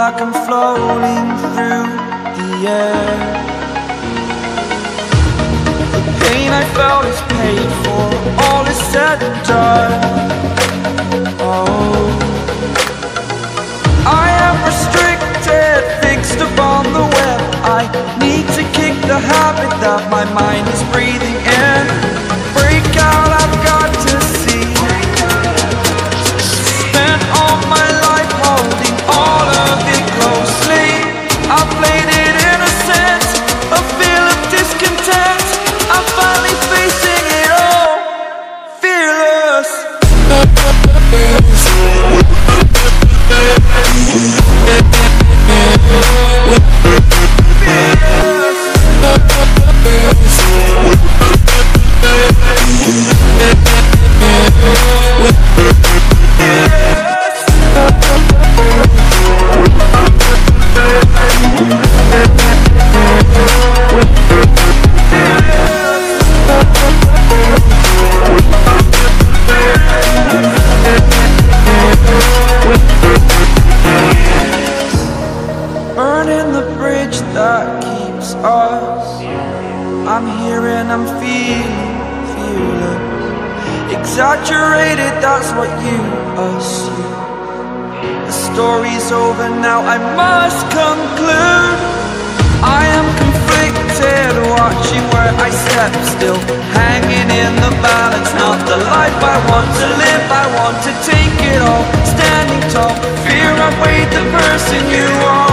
like I'm floating through the air. The pain I felt is paid for, all is said and done. Oh, I am restricted, fixed upon the web. I need to kick the habit that my mind is breathing in. Break out, I've got to see. Spent all my life holding all of it closely. I played it innocent, a feel of discontent. I'm finally facing it all, fearless. Burning the bridge that keeps us. I'm here and I'm feeling fearless. Exaggerated, that's what you assume. The story's over now, I must conclude. I am conflicted, watching where I step still, hanging in the balance. Not the life I want to live, I want to take it all. Standing tall, fear I've weighed the person you are.